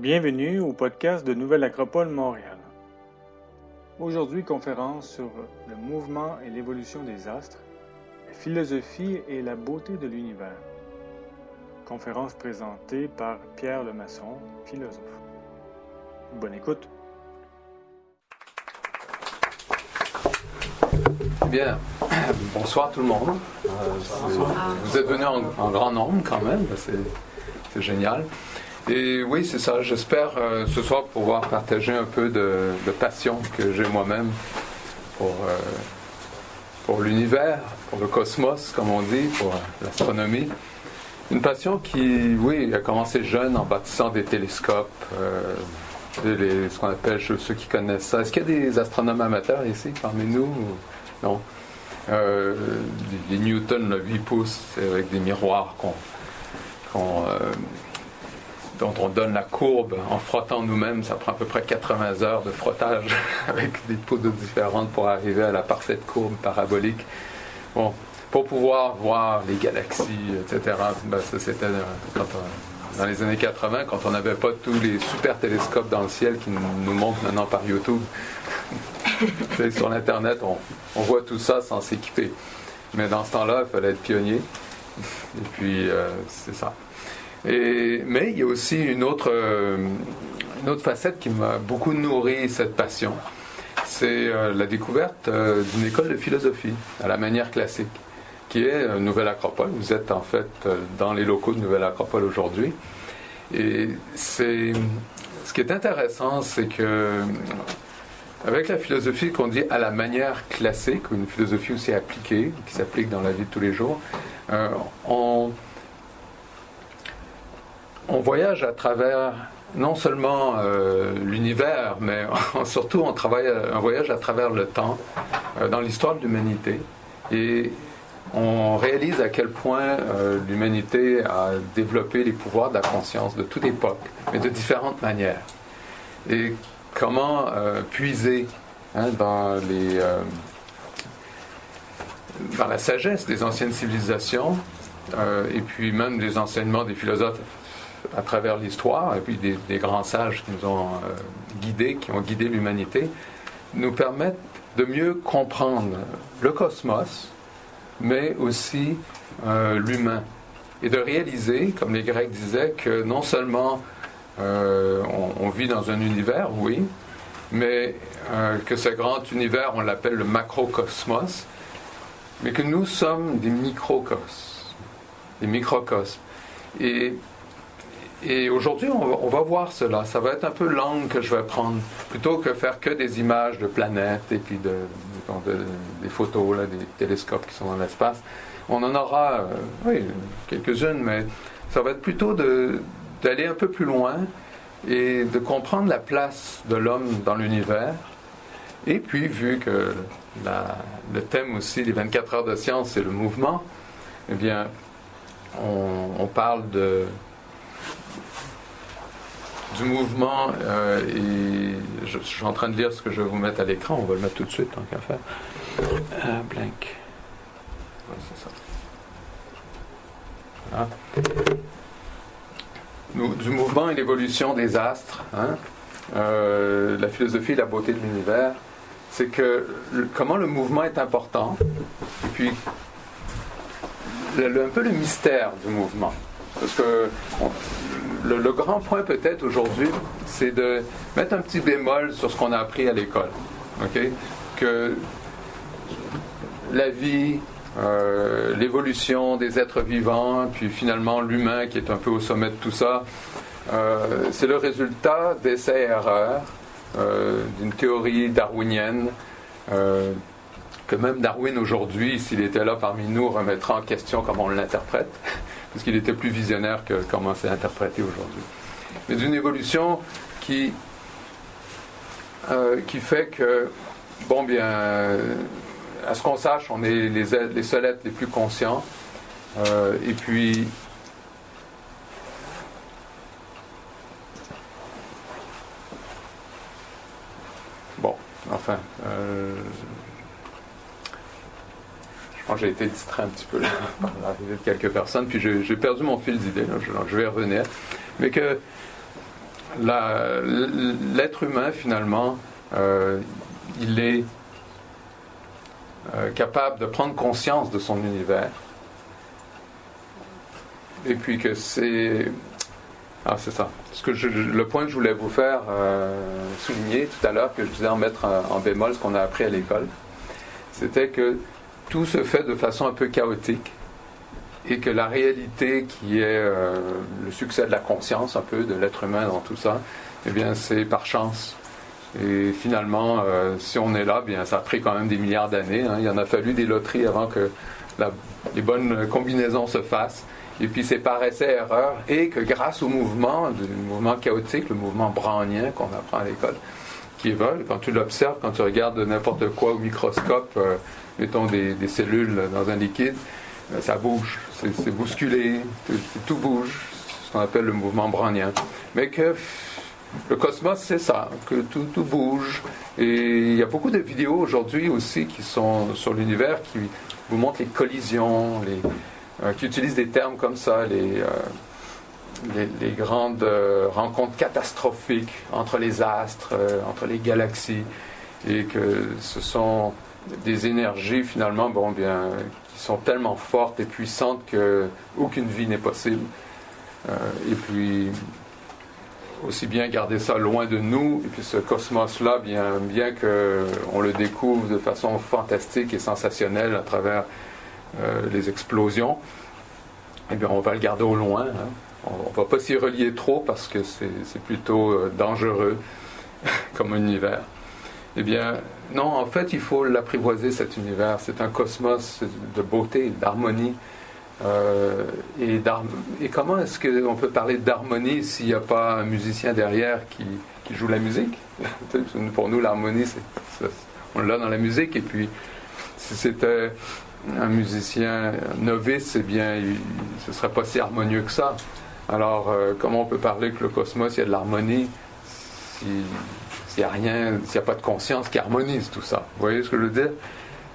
Bienvenue au podcast de Nouvelle Acropole Montréal. Aujourd'hui, conférence sur le mouvement et l'évolution des astres, la philosophie et la beauté de l'univers. Conférence présentée par Pierre Lemasson, philosophe. Bonne écoute. Bien, bonsoir tout le monde. Vous êtes venus en grand nombre quand même, c'est génial. Et oui, c'est ça, j'espère ce soir pouvoir partager un peu de passion que j'ai moi-même pour l'univers, pour le cosmos, comme on dit, pour l'astronomie. Une passion qui, oui, a commencé jeune en bâtissant des télescopes, ce qu'on appelle, ceux qui connaissent ça. Est-ce qu'il y a des astronomes amateurs ici parmi nous? Non. Les Newton, le 8 pouces, avec des miroirs dont on donne la courbe en frottant nous-mêmes. Ça prend à peu près 80 heures de frottage avec des poudres différentes pour arriver à la parfaite courbe parabolique. Bon, pour pouvoir voir les galaxies, etc. Ça, c'était dans les années 80, quand on n'avait pas tous les super télescopes dans le ciel qui nous montrent maintenant par YouTube. Sur l'Internet, on voit tout ça sans s'équiper. Mais dans ce temps-là, il fallait être pionnier. Et puis, c'est ça. Mais il y a aussi une autre facette qui m'a beaucoup nourri cette passion. C'est la découverte d'une école de philosophie, à la manière classique, qui est Nouvelle Acropole. Vous êtes en fait dans les locaux de Nouvelle Acropole aujourd'hui. Et ce qui est intéressant, c'est que avec la philosophie qu'on dit à la manière classique, ou une philosophie aussi appliquée, qui s'applique dans la vie de tous les jours, on voyage à travers non seulement l'univers, mais surtout on voyage à travers le temps, dans l'histoire de l'humanité, et on réalise à quel point l'humanité a développé les pouvoirs de la conscience de toute époque, mais de différentes manières. Et comment puiser dans la sagesse des anciennes civilisations, et puis même des enseignements des philosophes à travers l'histoire, et puis des grands sages qui nous ont guidés, qui ont guidé l'humanité, nous permettent de mieux comprendre le cosmos, mais aussi l'humain. Et de réaliser, comme les Grecs disaient, que non seulement on vit dans un univers, oui, mais que ce grand univers, on l'appelle le macrocosmos, mais que nous sommes des microcosmes. Et aujourd'hui, on va voir cela. Ça va être un peu l'angle que je vais prendre. Plutôt que faire que des images de planètes et puis des photos, là, des télescopes qui sont dans l'espace. On en aura, oui, quelques-unes, mais ça va être plutôt d'aller un peu plus loin et de comprendre la place de l'homme dans l'univers. Et puis, vu que le thème aussi, les 24 heures de science, c'est le mouvement, eh bien, on parle du mouvement, et je suis en train de lire ce que je vais vous mettre à l'écran. On va le mettre tout de suite, tant qu'à faire. Blank. Ouais, c'est ça. Voilà. Du mouvement et l'évolution des astres, la philosophie et la beauté de l'univers, c'est que comment le mouvement est important, et puis un peu le mystère du mouvement. Parce que le grand point peut-être aujourd'hui, c'est de mettre un petit bémol sur ce qu'on a appris à l'école. Okay? Que la vie, l'évolution des êtres vivants, puis finalement l'humain qui est un peu au sommet de tout ça, c'est le résultat d'essais-erreurs, d'une théorie darwinienne, que même Darwin aujourd'hui, s'il était là parmi nous, remettra en question comment on l'interprète, parce qu'il était plus visionnaire que comment c'est interprété aujourd'hui. Mais d'une évolution qui fait que, bon bien, à ce qu'on sache, on est les seuls êtres les plus conscients, et puis bon, enfin, je pense que j'ai été distrait un petit peu là, par l'arrivée de quelques personnes, puis j'ai perdu mon fil d'idée, je vais y revenir. Mais que l'être humain, finalement, il est capable de prendre conscience de son univers. Et puis que c'est... Ah, c'est ça. Le point que je voulais vous faire souligner tout à l'heure, que je disais en mettre en bémol ce qu'on a appris à l'école, c'était que tout se fait de façon un peu chaotique et que la réalité qui est le succès de la conscience, un peu, de l'être humain dans tout ça, eh bien, c'est par chance. Et finalement, si on est là, bien, ça a pris quand même des milliards d'années. Hein. Il en a fallu des loteries avant que les bonnes combinaisons se fassent. Et puis c'est par essai-erreur, et que grâce au mouvement chaotique, le mouvement brownien qu'on apprend à l'école, qui évolue, quand tu l'observes, quand tu regardes n'importe quoi au microscope, mettons des cellules dans un liquide, ça bouge, c'est bousculé, tout bouge, ce qu'on appelle le mouvement brownien. Mais que le cosmos, c'est ça, que tout bouge. Et il y a beaucoup de vidéos aujourd'hui aussi qui sont sur l'univers, qui vous montrent les collisions, qui utilisent des termes comme ça, les grandes rencontres catastrophiques entre les astres, entre les galaxies, et que ce sont des énergies finalement qui sont tellement fortes et puissantes qu'aucune vie n'est possible. Et puis aussi bien garder ça loin de nous, et puis ce cosmos-là, bien qu'on le découvre de façon fantastique et sensationnelle à travers les explosions, eh bien on va le garder au loin. Hein. On ne va pas s'y relier trop parce que c'est plutôt dangereux comme univers. Eh bien, non, en fait, il faut l'apprivoiser, cet univers. C'est un cosmos de beauté, d'harmonie. Et comment est-ce qu'on peut parler d'harmonie s'il n'y a pas un musicien derrière qui joue la musique? Pour nous, l'harmonie, on l'a dans la musique. Et puis, si c'était un musicien novice, eh bien, ce ne serait pas si harmonieux que ça. Alors, comment on peut parler que le cosmos, il y a de l'harmonie s'il n'y a rien, s'il n'y a pas de conscience qui harmonise tout ça? Vous voyez ce que je veux dire?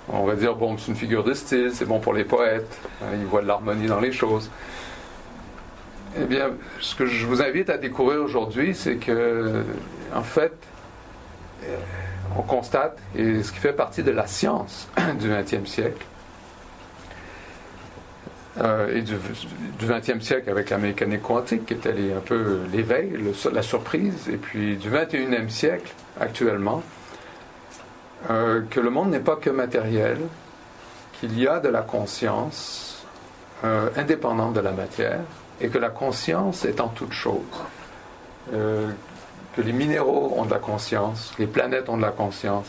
On va dire, bon, c'est une figure de style, c'est bon pour les poètes, ils voient de l'harmonie dans les choses. Eh bien, ce que je vous invite à découvrir aujourd'hui, c'est que, en fait, on constate, et ce qui fait partie de la science du XXe siècle, et du XXe siècle avec la mécanique quantique, qui était un peu l'éveil, la surprise, et puis du XXIe siècle, actuellement, que le monde n'est pas que matériel, qu'il y a de la conscience indépendante de la matière, et que la conscience est en toute chose. Que les minéraux ont de la conscience, les planètes ont de la conscience,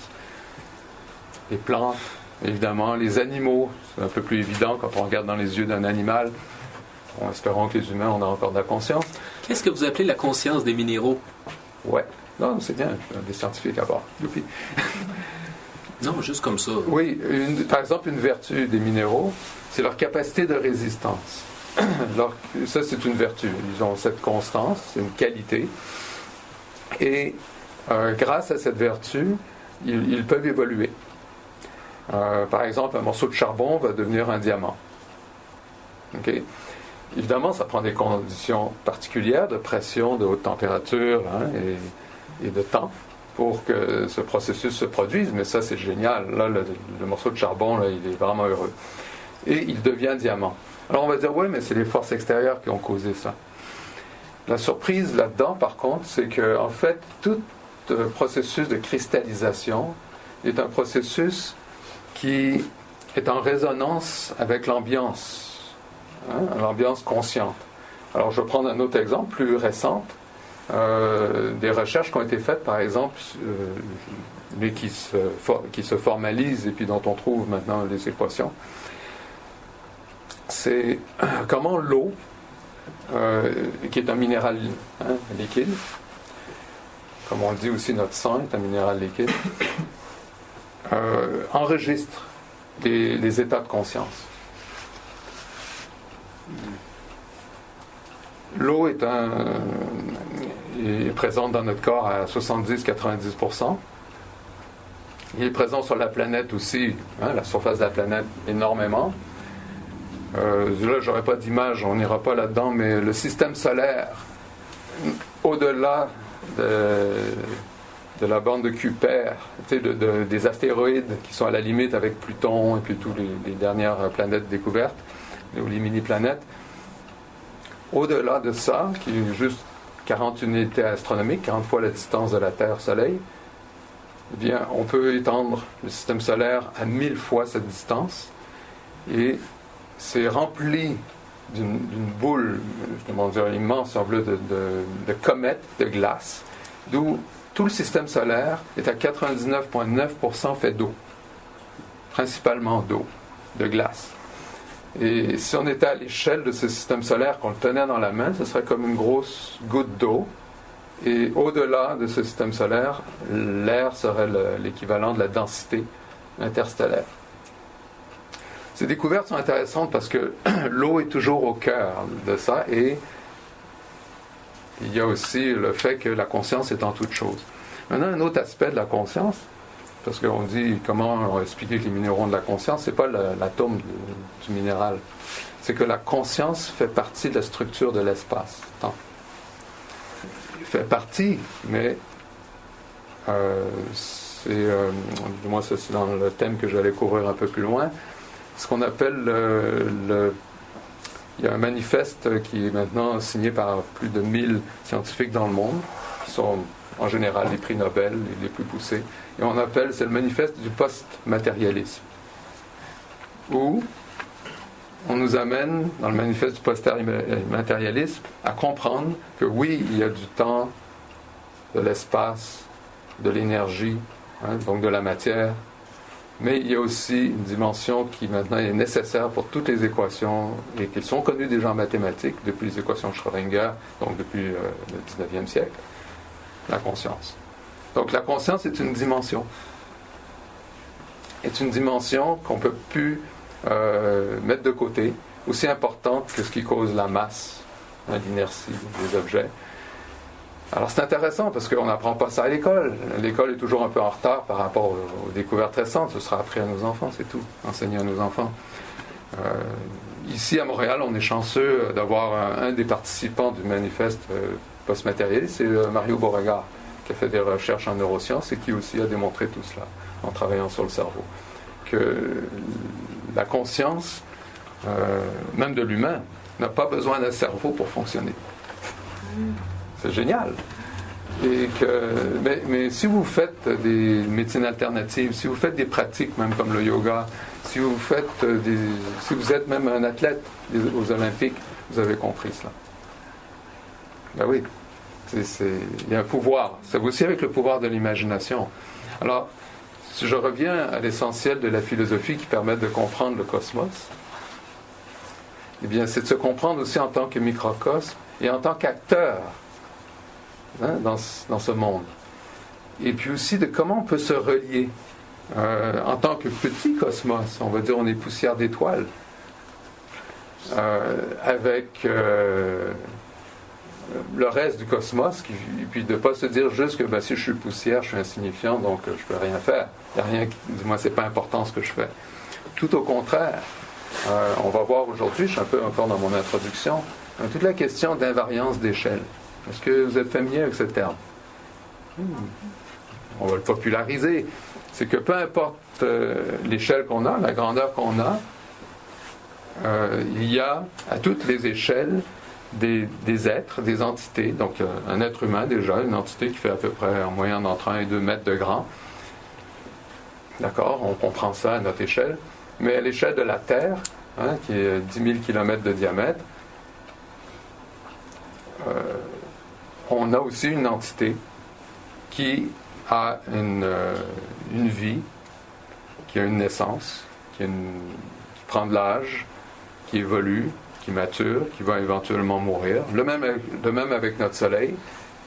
les plantes, évidemment, les animaux, c'est un peu plus évident quand on regarde dans les yeux d'un animal. Bon, espérons que les humains ont encore de la conscience. Qu'est-ce que vous appelez la conscience des minéraux? Ouais, non, c'est bien, des scientifiques à bord. Youpi. Non, juste comme ça. Oui, par exemple, une vertu des minéraux, c'est leur capacité de résistance. Ça, c'est une vertu. Ils ont cette constance, c'est une qualité. Et grâce à cette vertu, ils peuvent évoluer. Par exemple, un morceau de charbon va devenir un diamant. Okay? Évidemment, ça prend des conditions particulières de pression, de haute température et de temps pour que ce processus se produise, mais ça, c'est génial. Là, le morceau de charbon, là, il est vraiment heureux. Et il devient diamant. Alors, on va dire, oui, mais c'est les forces extérieures qui ont causé ça. La surprise là-dedans, par contre, c'est que, en fait, tout processus de cristallisation est un processus qui est en résonance avec l'ambiance, l'ambiance consciente. Alors, je vais prendre un autre exemple plus récent. Des recherches qui ont été faites, par exemple, mais qui se formalisent et puis dont on trouve maintenant les équations. C'est comment l'eau, qui est un minéral liquide, comme on le dit aussi, notre sang est un minéral liquide, enregistre les états de conscience. L'eau est présente dans notre corps à 70-90%. Il est présent sur la planète aussi, la surface de la planète énormément. Là, j'aurais pas d'image, on n'ira pas là-dedans, mais le système solaire au-delà de la bande de Kuiper, des astéroïdes qui sont à la limite avec Pluton et puis toutes les dernières planètes découvertes, ou les mini-planètes. Au-delà de ça, qui est juste 40 unités astronomiques, 40 fois la distance de la Terre-Soleil, eh bien, on peut étendre le système solaire à 1000 fois cette distance, et c'est rempli d'une boule, comment dire, immense, semble, de comètes de glace, d'où tout le système solaire est à 99,9% fait d'eau, principalement d'eau, de glace. Et si on était à l'échelle de ce système solaire, qu'on le tenait dans la main, ce serait comme une grosse goutte d'eau. Et au-delà de ce système solaire, l'air serait l'équivalent de la densité interstellaire. Ces découvertes sont intéressantes parce que l'eau est toujours au cœur de ça, et il y a aussi le fait que la conscience est en toute chose. Maintenant, un autre aspect de la conscience, parce qu'on dit comment expliquer que les minéraux ont de la conscience, c'est pas l'atome du minéral, c'est que la conscience fait partie de la structure de l'espace-temps. Il fait partie, mais du moins ça, c'est dans le thème que j'allais couvrir un peu plus loin, ce qu'on appelle il y a un manifeste qui est maintenant signé par plus de 1000 scientifiques dans le monde, qui sont en général les prix Nobel les plus poussés, et c'est le manifeste du post-matérialisme, où on nous amène, dans le manifeste du post-matérialisme, à comprendre que oui, il y a du temps, de l'espace, de l'énergie, donc de la matière, mais il y a aussi une dimension qui maintenant est nécessaire pour toutes les équations, et qui sont connues déjà en mathématiques, depuis les équations de Schrödinger, donc depuis le 19e siècle, la conscience. Donc la conscience est une dimension. Est une dimension qu'on ne peut plus mettre de côté, aussi importante que ce qui cause la masse, l'inertie des objets. Alors c'est intéressant parce qu'on n'apprend pas ça à l'école. L'école est toujours un peu en retard par rapport aux découvertes récentes. Ce sera appris à nos enfants, c'est tout. Enseigné à nos enfants. Ici à Montréal, on est chanceux d'avoir un des participants du manifeste post-matérialiste, c'est Mario Beauregard, qui a fait des recherches en neurosciences et qui aussi a démontré tout cela en travaillant sur le cerveau. Que la conscience, même de l'humain, n'a pas besoin d'un cerveau pour fonctionner. C'est génial. Et mais si vous faites des médecines alternatives, si vous faites des pratiques même comme le yoga, si vous êtes même un athlète aux Olympiques, vous avez compris cela. Ben oui, il y a un pouvoir. C'est aussi avec le pouvoir de l'imagination. Alors, si je reviens à l'essentiel de la philosophie qui permet de comprendre le cosmos, eh bien, c'est de se comprendre aussi en tant que microcosme et en tant qu'acteur dans ce monde. Et puis aussi de comment on peut se relier en tant que petit cosmos, on va dire on est poussière d'étoiles, avec le reste du cosmos, et puis de ne pas se dire juste que si je suis poussière, je suis insignifiant, donc je ne peux rien faire. Il n'y a rien qui dit, moi, c'est pas important ce que je fais. Tout au contraire, on va voir aujourd'hui, je suis un peu encore dans mon introduction, toute la question d'invariance d'échelle. Est-ce que vous êtes familier avec ce terme? On va le populariser. C'est que peu importe l'échelle qu'on a, la grandeur qu'on a, il y a à toutes les échelles des êtres, des entités. Donc un être humain déjà, une entité qui fait à peu près en moyenne entre 1 et 2 mètres de grand. D'accord, on comprend ça à notre échelle. Mais à l'échelle de la Terre, qui est 10 000 km de diamètre, on a aussi une entité qui a une vie, qui a une naissance, qui prend de l'âge, qui évolue, qui mature, qui va éventuellement mourir. Le même avec notre Soleil,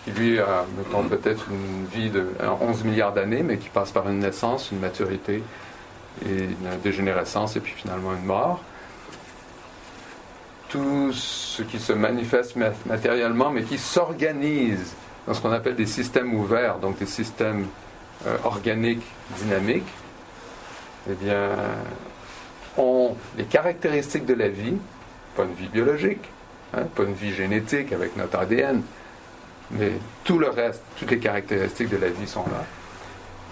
qui lui a, mettons, peut-être une vie de 11 milliards d'années, mais qui passe par une naissance, une maturité, et une dégénérescence, et puis finalement une mort. Tout ce qui se manifeste matériellement, mais qui s'organise dans ce qu'on appelle des systèmes ouverts, donc des systèmes organiques, dynamiques, eh bien, ont les caractéristiques de la vie, pas une vie biologique, pas une vie génétique avec notre ADN, mais tout le reste, toutes les caractéristiques de la vie sont là.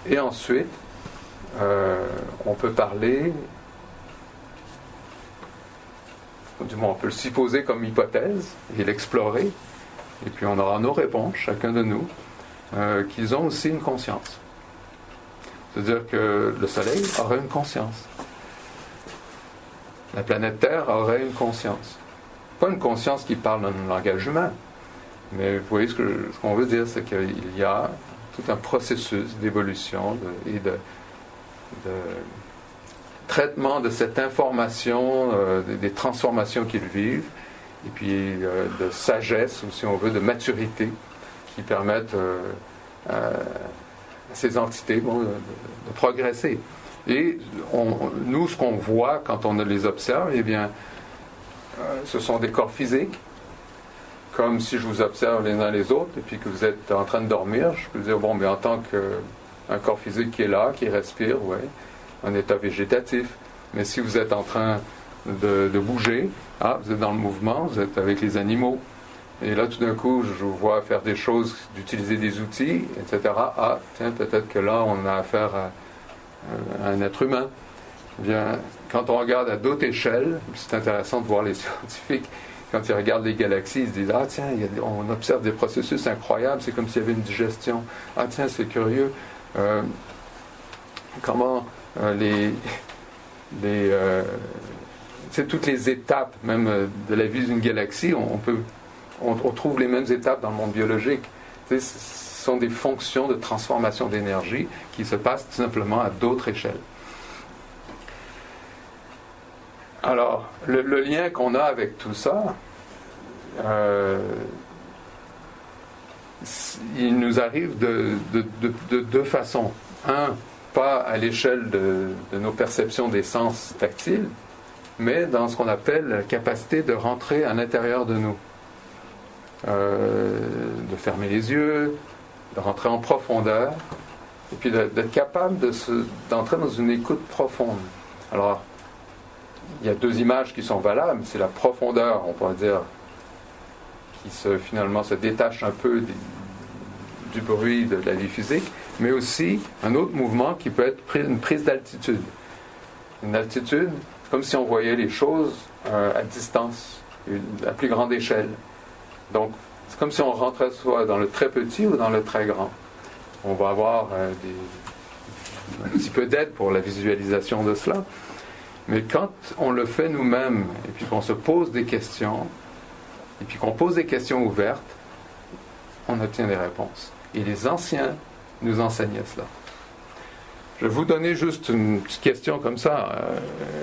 Et ensuite, on peut parler, du moins on peut le supposer comme hypothèse et l'explorer, et puis on aura nos réponses, chacun de nous, qu'ils ont aussi une conscience. C'est-à-dire que le Soleil aurait une conscience. La planète Terre aurait une conscience. Pas une conscience qui parle un langage humain, mais vous voyez ce qu'on veut dire, c'est qu'il y a tout un processus d'évolution et de traitement de cette information, des transformations qu'ils vivent, et puis de sagesse, ou si on veut, de maturité, qui permettent à ces entités de progresser. Et nous, ce qu'on voit quand on les observe, eh bien, ce sont des corps physiques, comme si je vous observe les uns les autres, et puis que vous êtes en train de dormir, je peux dire, bon, mais en tant qu'un corps physique qui est là, qui respire, ouais, un état végétatif. Mais si vous êtes en train de bouger, vous êtes dans le mouvement, vous êtes avec les animaux. Et là, tout d'un coup, je vous vois faire des choses, d'utiliser des outils, etc. Tiens, peut-être que là, on a affaire à un être humain. Eh bien, quand on regarde à d'autres échelles, c'est intéressant de voir les scientifiques, quand ils regardent les galaxies, ils se disent, tiens, on observe des processus incroyables, c'est comme s'il y avait une digestion. Tiens, c'est curieux. Comment c'est toutes les étapes, même de la vie d'une galaxie, on trouve les mêmes étapes dans le monde biologique. Ce sont des fonctions de transformation d'énergie qui se passent tout simplement à d'autres échelles. Alors, le lien qu'on a avec tout ça, il nous arrive de deux façons. Pas à l'échelle de nos perceptions des sens tactiles, mais dans ce qu'on appelle la capacité de rentrer à l'intérieur de nous. De fermer les yeux, de rentrer en profondeur, et puis d'être capable d'entrer dans une écoute profonde. Alors, il y a deux images qui sont valables. C'est la profondeur, on pourrait dire, qui finalement se détache un peu du bruit de la vie physique, mais aussi un autre mouvement qui peut être une prise d'altitude. Une altitude, comme si on voyait les choses à distance, à plus grande échelle. Donc, c'est comme si on rentrait soit dans le très petit ou dans le très grand. On va avoir un petit peu d'aide pour la visualisation de cela. Mais quand on le fait nous-mêmes, et puis qu'on se pose des questions, et puis qu'on pose des questions ouvertes, on obtient des réponses. Et les anciens nous enseignaient cela. Je vais vous donner juste une petite question comme ça.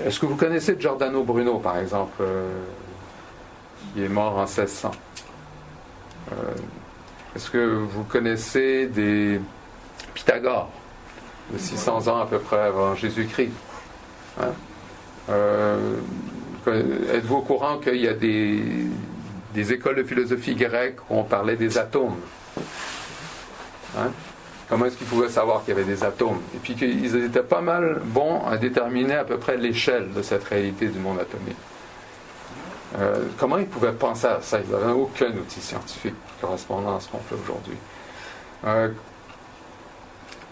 Est-ce que vous connaissez Giordano Bruno, par exemple, qui est mort en 1600? Est-ce que vous connaissez des Pythagore, de 600 ans à peu près avant Jésus-Christ? Êtes-vous au courant qu'il y a des écoles de philosophie grecque où on parlait des atomes? Comment est-ce qu'ils pouvaient savoir qu'il y avait des atomes? Et puis qu'ils étaient pas mal bons à déterminer à peu près l'échelle de cette réalité du monde atomique. Comment ils pouvaient penser à ça? Ils n'avaient aucun outil scientifique correspondant à ce qu'on fait aujourd'hui.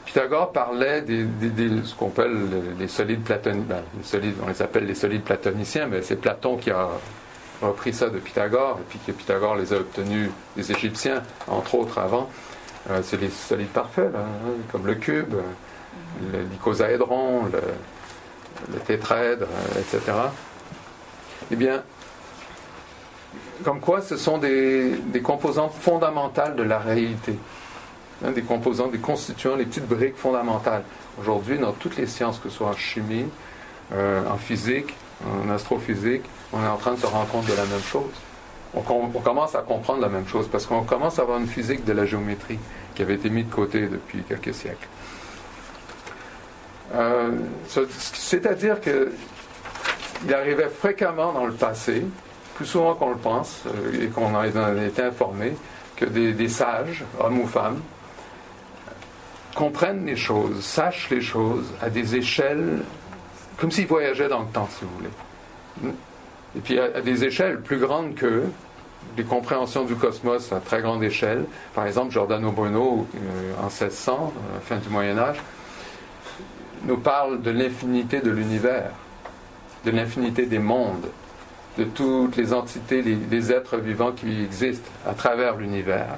Pythagore parlait ce qu'on appelle les solides platoniciens. On les appelle les solides platoniciens, mais c'est Platon qui a repris ça de Pythagore, et puis que Pythagore les a obtenus des Égyptiens, entre autres avant. C'est les solides parfaits, là, comme le cube, l'icosaédron, le tétraèdre, etc. Eh bien, comme quoi ce sont des composantes fondamentales de la réalité. Des composants, des constituants, les petites briques fondamentales. Aujourd'hui, dans toutes les sciences, que ce soit en chimie, en physique, en astrophysique, on est en train de se rendre compte de la même chose. On commence à comprendre la même chose, parce qu'on commence à avoir une physique de la géométrie qui avait été mise de côté depuis quelques siècles. C'est-à-dire qu'il arrivait fréquemment dans le passé, plus souvent qu'on le pense, et qu'on en a été informé, que des sages, hommes ou femmes, comprennent les choses, sachent les choses à des échelles, comme s'ils voyageaient dans le temps, si vous voulez. Et puis à des échelles plus grandes qu'eux, des compréhensions du cosmos à très grande échelle. Par exemple, Giordano Bruno, en 1600, fin du Moyen-Âge, nous parle de l'infinité de l'univers, de l'infinité des mondes, de toutes les entités, les êtres vivants qui existent à travers l'univers.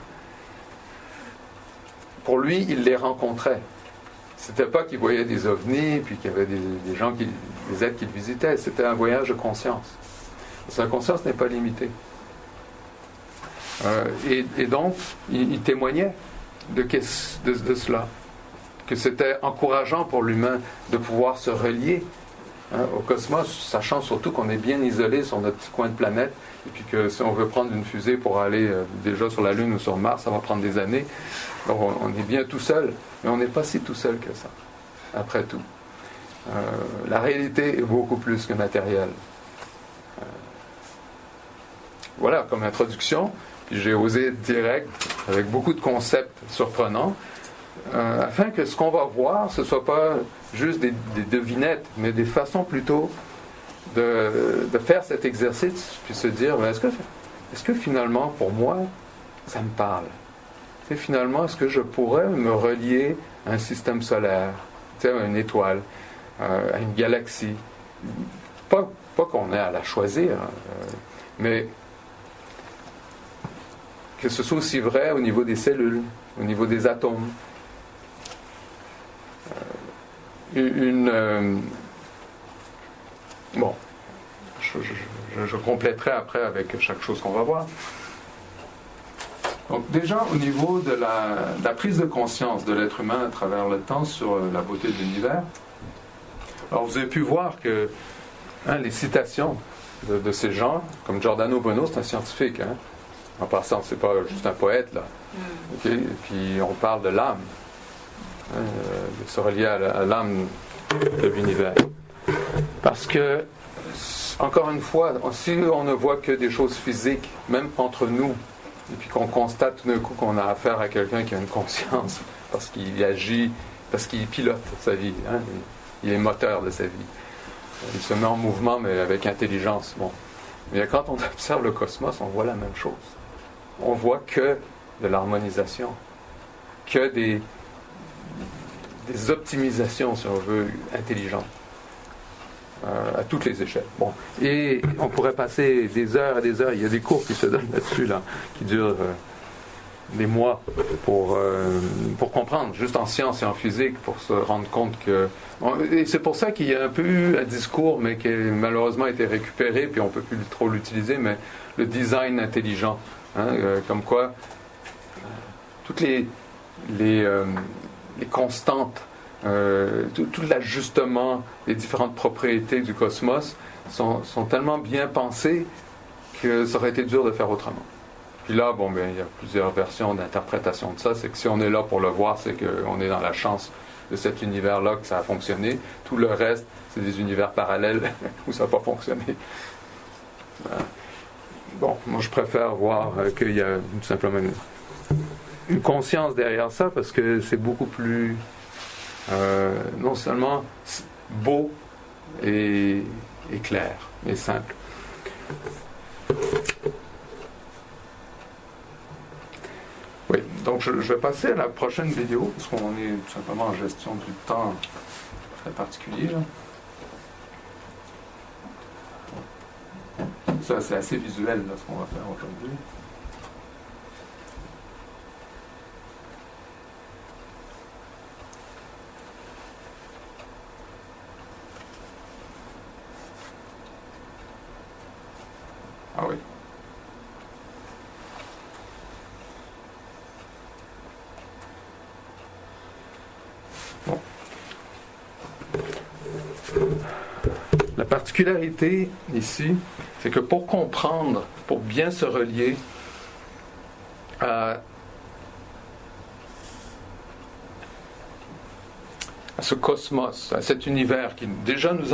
Pour lui, il les rencontrait. C'était pas qu'il voyait des ovnis, puis qu'il y avait des gens, des êtres qu'il visitait. C'était un voyage de conscience. Sa conscience n'est pas limitée. Et donc, il témoignait de cela. Que c'était encourageant pour l'humain de pouvoir se relier au cosmos, sachant surtout qu'on est bien isolé sur notre petit coin de planète, et puis que si on veut prendre une fusée pour aller déjà sur la Lune ou sur Mars, ça va prendre des années. Donc on est bien tout seul, mais on n'est pas si tout seul que ça, après tout. La réalité est beaucoup plus que matérielle. Voilà, comme introduction, puis j'ai osé être direct, avec beaucoup de concepts surprenants, afin que ce qu'on va voir, ce ne soit pas juste des devinettes, mais des façons plutôt de faire cet exercice, puis se dire, est-ce que finalement, pour moi, ça me parle? Et finalement, est-ce que je pourrais me relier à un système solaire, à une étoile, à une galaxie? Pas qu'on ait à la choisir, mais que ce soit aussi vrai au niveau des cellules, au niveau des atomes. Bon, je compléterai après avec chaque chose qu'on va voir. Donc déjà au niveau de la prise de conscience de l'être humain à travers le temps sur la beauté de l'univers, alors vous avez pu voir que les citations de ces gens, comme Giordano Bruno, c'est un scientifique, en passant, c'est pas juste un poète là. Okay? Et puis on parle de l'âme, de se relier à l'âme de l'univers. Parce que, encore une fois, si on ne voit que des choses physiques, même entre nous, et puis qu'on constate tout d'un coup qu'on a affaire à quelqu'un qui a une conscience, parce qu'il agit, parce qu'il pilote sa vie, il est moteur de sa vie. Il se met en mouvement, mais avec intelligence. Bon. Mais quand on observe le cosmos, on voit la même chose. On voit que de l'harmonisation, que des optimisations, si on veut, intelligentes, à toutes les échelles. Bon. Et on pourrait passer des heures et des heures. Il y a des cours qui se donnent là-dessus, là, qui durent des mois pour comprendre, juste en sciences et en physique, pour se rendre compte que... Et c'est pour ça qu'il y a un peu eu un discours, mais qui a malheureusement été récupéré, puis on ne peut plus trop l'utiliser, mais le design intelligent. Comme quoi, toutes les constantes, tout l'ajustement des différentes propriétés du cosmos sont tellement bien pensées que ça aurait été dur de faire autrement. Puis là, il y a plusieurs versions d'interprétation de ça. C'est que si on est là pour le voir, c'est qu'on est dans la chance de cet univers-là que ça a fonctionné. Tout le reste, c'est des univers parallèles où ça n'a pas fonctionné. Voilà. Bon, moi je préfère voir qu'il y a tout simplement une conscience derrière ça, parce que c'est beaucoup plus non seulement beau et clair, mais simple. Oui, donc je vais passer à la prochaine vidéo, parce qu'on est tout simplement en gestion du temps très particulier, là. Ça, c'est assez visuel, là, ce qu'on va faire aujourd'hui. Ah oui. Bon. La particularité ici, c'est que pour comprendre, pour bien se relier à ce cosmos, à cet univers qui déjà nous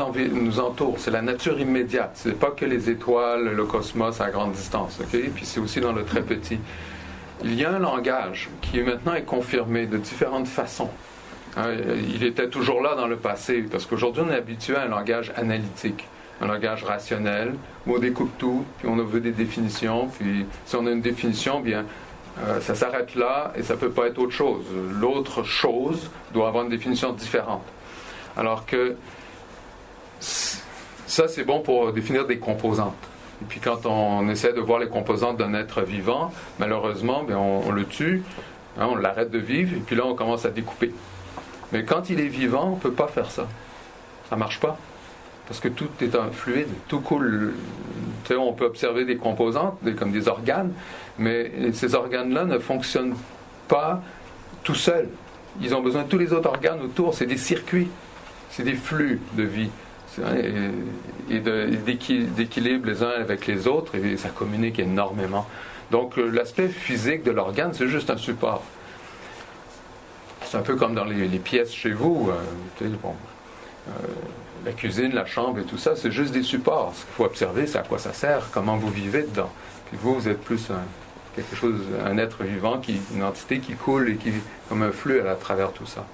entoure, c'est la nature immédiate, c'est pas que les étoiles, le cosmos à grande distance, okay? Puis c'est aussi dans le très petit. Il y a un langage qui maintenant est confirmé de différentes façons. Il était toujours là dans le passé, parce qu'aujourd'hui on est habitué à un langage analytique. un langage rationnel, où on découpe tout, puis on veut des définitions, puis si on a une définition, bien, ça s'arrête là et ça ne peut pas être autre chose. L'autre chose doit avoir une définition différente. Alors que ça, c'est bon pour définir des composantes. Et puis quand on essaie de voir les composantes d'un être vivant, malheureusement, bien, on le tue, hein, on l'arrête de vivre, et puis là, on commence à découper. Mais quand il est vivant, on ne peut pas faire ça. Ça ne marche pas. Parce que tout est un fluide, tout coule. Tu sais, on peut observer des composantes, comme des organes, mais ces organes-là ne fonctionnent pas tout seuls. Ils ont besoin de tous les autres organes autour. C'est des circuits, c'est des flux de vie. Et d'équilibre les uns avec les autres, et ça communique énormément. Donc l'aspect physique de l'organe, c'est juste un support. C'est un peu comme dans les pièces chez vous. La cuisine, la chambre et tout ça, c'est juste des supports. Ce qu'il faut observer, c'est à quoi ça sert, comment vous vivez dedans. Puis vous êtes plus quelque chose, un être vivant, une entité qui coule et qui comme un flux à travers tout ça.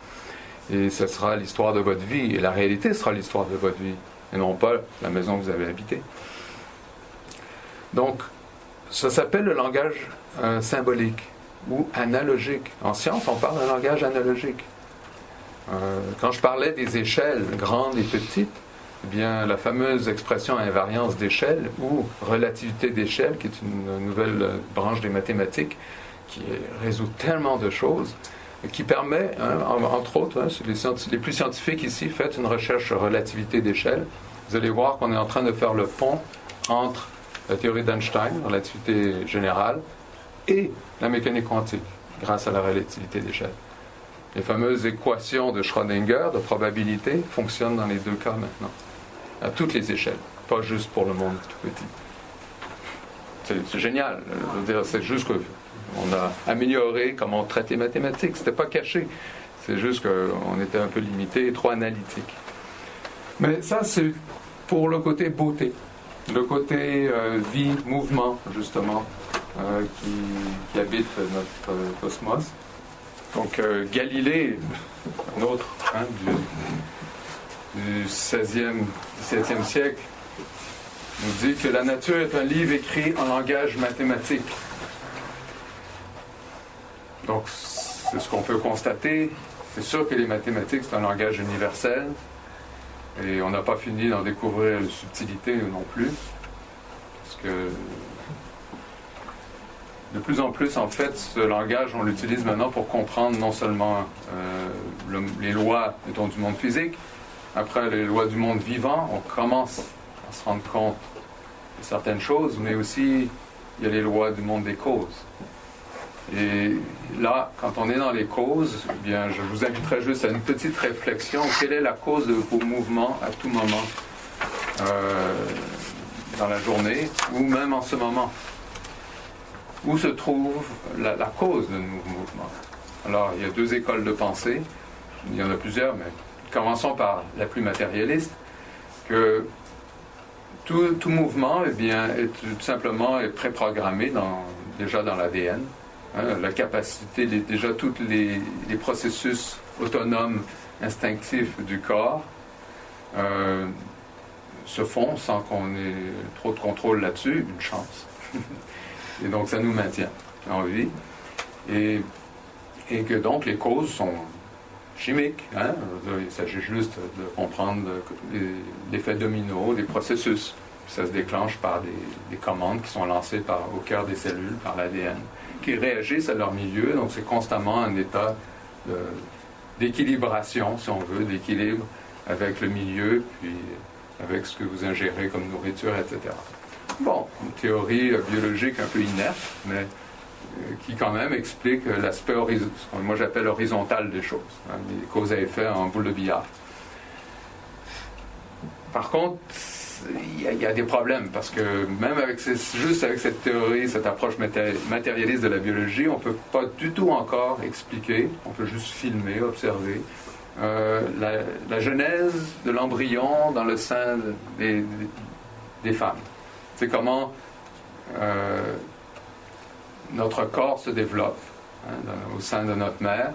Et ce sera l'histoire de votre vie. Et la réalité sera l'histoire de votre vie. Et non pas la maison que vous avez habitée. Donc, ça s'appelle le langage symbolique ou analogique. En science, on parle d'un langage analogique. Quand je parlais des échelles grandes et petites, eh bien, la fameuse expression invariance d'échelle ou relativité d'échelle, qui est une nouvelle branche des mathématiques qui résout tellement de choses, qui permet, entre autres, les plus scientifiques ici, faites une recherche sur relativité d'échelle. Vous allez voir qu'on est en train de faire le pont entre la théorie d'Einstein, relativité générale, et la mécanique quantique, grâce à la relativité d'échelle. Les fameuses équations de Schrödinger, de probabilité, fonctionnent dans les deux cas maintenant, à toutes les échelles, pas juste pour le monde tout petit. C'est génial. Je veux dire, c'est juste qu'on a amélioré comment on traite les mathématiques. C'était pas caché. C'est juste qu'on était un peu limité et trop analytique. Mais ça, c'est pour le côté beauté, le côté vie, mouvement, justement, qui habite notre cosmos. Donc Galilée, un autre du XVIe, XVIIe siècle, nous dit que la nature est un livre écrit en langage mathématique. Donc c'est ce qu'on peut constater. C'est sûr que les mathématiques, c'est un langage universel. Et on n'a pas fini d'en découvrir les subtilités non plus. Parce que de plus en plus, en fait, ce langage, on l'utilise maintenant pour comprendre non seulement les lois, mettons, du monde physique, après les lois du monde vivant, on commence à se rendre compte de certaines choses, mais aussi il y a les lois du monde des causes. Et là, quand on est dans les causes, eh bien, je vous inviterai juste à une petite réflexion. Quelle est la cause de vos mouvements à tout moment dans la journée, ou même en ce moment? Où se trouve la cause de nos mouvements? Alors, il y a deux écoles de pensée. Il y en a plusieurs, mais commençons par la plus matérialiste, que tout mouvement, eh bien, tout simplement est préprogrammé déjà dans l'ADN. La capacité, déjà tous les processus autonomes, instinctifs du corps se font sans qu'on ait trop de contrôle là-dessus, une chance. Et donc ça nous maintient en vie. Et que donc les causes sont chimiques. Il s'agit juste de comprendre l'effet domino, des processus. Ça se déclenche par des commandes qui sont lancées au cœur des cellules, par l'ADN, qui réagissent à leur milieu. Donc c'est constamment un état d'équilibration, si on veut, d'équilibre avec le milieu, puis avec ce que vous ingérez comme nourriture, etc. Bon, une théorie biologique un peu inerte, mais qui quand même explique l'aspect moi j'appelle horizontal des choses, les causes à effet en boule de billard. Par contre, il y a des problèmes, parce que même juste avec cette théorie, cette approche matérialiste de la biologie, on ne peut pas du tout encore expliquer, on peut juste filmer, observer, la genèse de l'embryon dans le sein des femmes. C'est comment notre corps se développe au sein de notre mère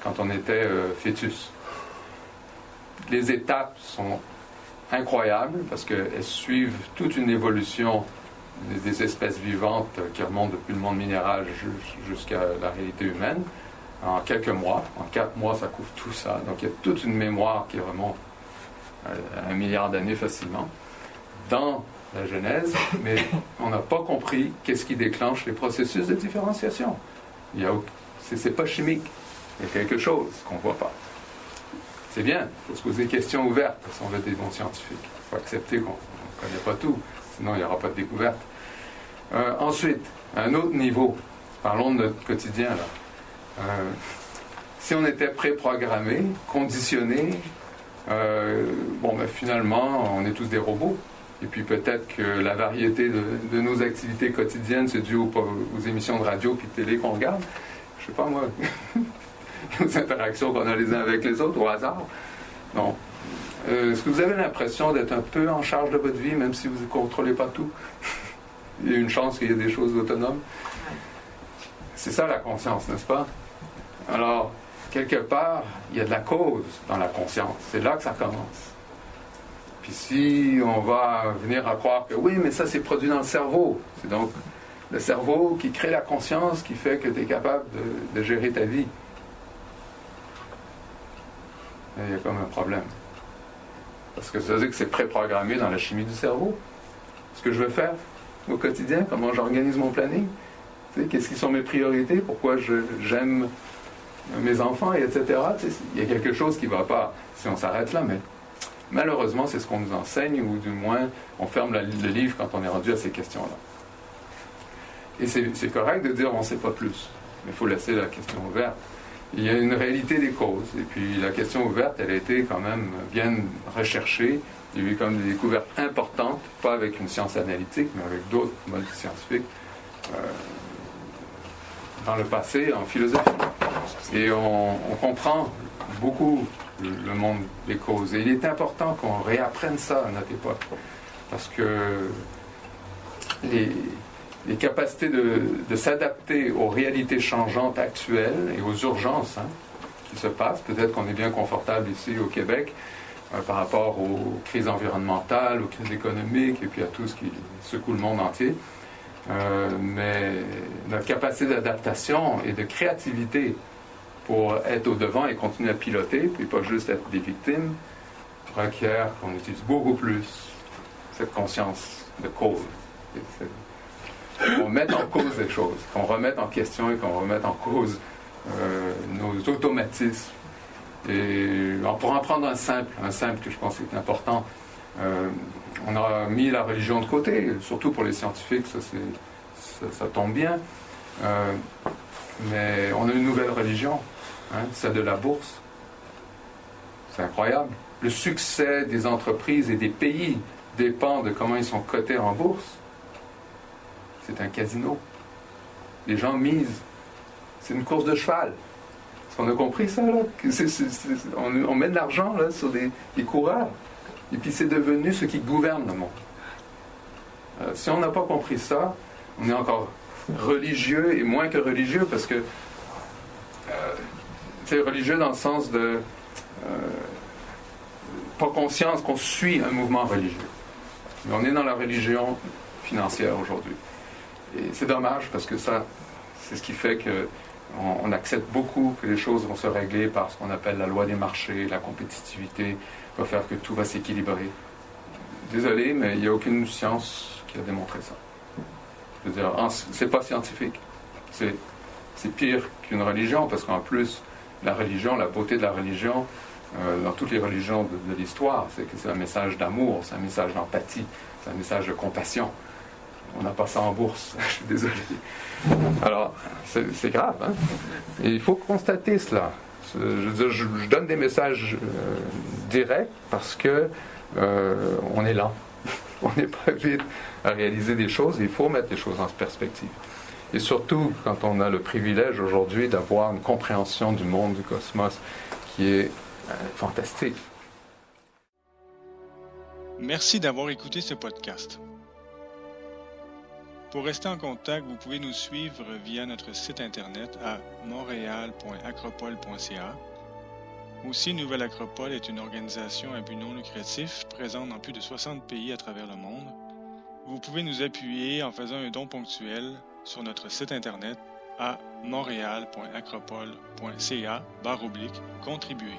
quand on était fœtus. Les étapes sont incroyables parce qu'elles suivent toute une évolution des espèces vivantes qui remontent depuis le monde minéral jusqu'à la réalité humaine en quelques mois. En 4 mois, ça couvre tout ça. Donc il y a toute une mémoire qui remonte à 1 milliard d'années facilement dans la Genèse, mais on n'a pas compris qu'est-ce qui déclenche les processus de différenciation. C'est pas chimique. Il y a quelque chose qu'on ne voit pas. C'est bien, il faut se poser des questions ouvertes si on veut être des bons scientifiques. Il faut accepter qu'on ne connaît pas tout, sinon il n'y aura pas de découverte. Ensuite, à un autre niveau, parlons de notre quotidien là. Si on était préprogrammé, conditionné, finalement, on est tous des robots. Et puis peut-être que la variété de nos activités quotidiennes, c'est dû aux émissions de radio puis de télé qu'on regarde. Je sais pas moi, aux interactions qu'on a les uns avec les autres, au hasard. Non. Est-ce que vous avez l'impression d'être un peu en charge de votre vie, même si vous ne contrôlez pas tout? Il y a une chance qu'il y ait des choses autonomes. C'est ça la conscience, n'est-ce pas? Alors, quelque part, il y a de la cause dans la conscience. C'est là que ça commence. Puis si on va venir à croire que oui, mais ça c'est produit dans le cerveau. C'est donc le cerveau qui crée la conscience qui fait que tu es capable de gérer ta vie. Et il y a comme un problème. Parce que ça veut dire que c'est préprogrammé dans la chimie du cerveau. Ce que je veux faire au quotidien, comment j'organise mon planning, tu sais, qu'est-ce qui sont mes priorités, pourquoi j'aime mes enfants, et etc. Tu sais, il y a quelque chose qui ne va pas si on s'arrête là, mais malheureusement, c'est ce qu'on nous enseigne, ou du moins, on ferme le livre quand on est rendu à ces questions-là. Et c'est correct de dire on ne sait pas plus, mais il faut laisser la question ouverte. Il y a une réalité des causes, et puis la question ouverte, elle a été quand même bien recherchée. Il y a eu comme des découvertes importantes, pas avec une science analytique, mais avec d'autres modes scientifiques, dans le passé, en philosophie. Et on comprend beaucoup le monde des causes. Et il est important qu'on réapprenne ça à notre époque. Parce que les capacités de s'adapter aux réalités changeantes actuelles et aux urgences qui se passent, peut-être qu'on est bien confortable ici au Québec par rapport aux crises environnementales, aux crises économiques et puis à tout ce qui secoue le monde entier. Mais notre capacité d'adaptation et de créativité pour être au devant et continuer à piloter, puis pas juste être des victimes, requiert qu'on utilise beaucoup plus cette conscience de cause. Qu'on mette en cause des choses, qu'on remette en question et qu'on remette en cause nos automatismes. Et on pourra en prendre un simple que je pense est important. On a mis la religion de côté, surtout pour les scientifiques, ça tombe bien. Mais on a une nouvelle religion, celle de la bourse. C'est incroyable. Le succès des entreprises et des pays dépend de comment ils sont cotés en bourse. C'est un casino. Les gens misent. C'est une course de cheval. Est-ce qu'on a compris ça, là? On met de l'argent là, sur des coureurs. Et puis c'est devenu ce qui gouverne le monde. Si on n'a pas compris ça, on est encore religieux et moins que religieux parce que c'est religieux dans le sens de pas conscience qu'on suit un mouvement religieux. Mais on est dans la religion financière aujourd'hui. Et c'est dommage parce que ça, c'est ce qui fait qu'on accepte beaucoup que les choses vont se régler par ce qu'on appelle la loi des marchés, la compétitivité va faire que tout va s'équilibrer. Désolé, mais il n'y a aucune science qui a démontré ça. Je veux dire, c'est pas scientifique. C'est pire qu'une religion parce qu'en plus, la religion, la beauté de la religion, dans toutes les religions de l'histoire, c'est que c'est un message d'amour, c'est un message d'empathie, c'est un message de compassion. On n'a pas ça en bourse, je suis désolé. Alors, c'est grave, hein? Et il faut constater cela. Je veux dire, je donne des messages directs parce que on est lent. On n'est pas vite à réaliser des choses et il faut mettre les choses en perspective. Et surtout, quand on a le privilège aujourd'hui d'avoir une compréhension du monde, du cosmos, qui est fantastique. Merci d'avoir écouté ce podcast. Pour rester en contact, vous pouvez nous suivre via notre site internet à montréal.acropole.ca Aussi, Nouvelle Acropole est une organisation à but non lucratif présente dans plus de 60 pays à travers le monde. Vous pouvez nous appuyer en faisant un don ponctuel sur notre site internet à montréal.acropole.ca/contribuer.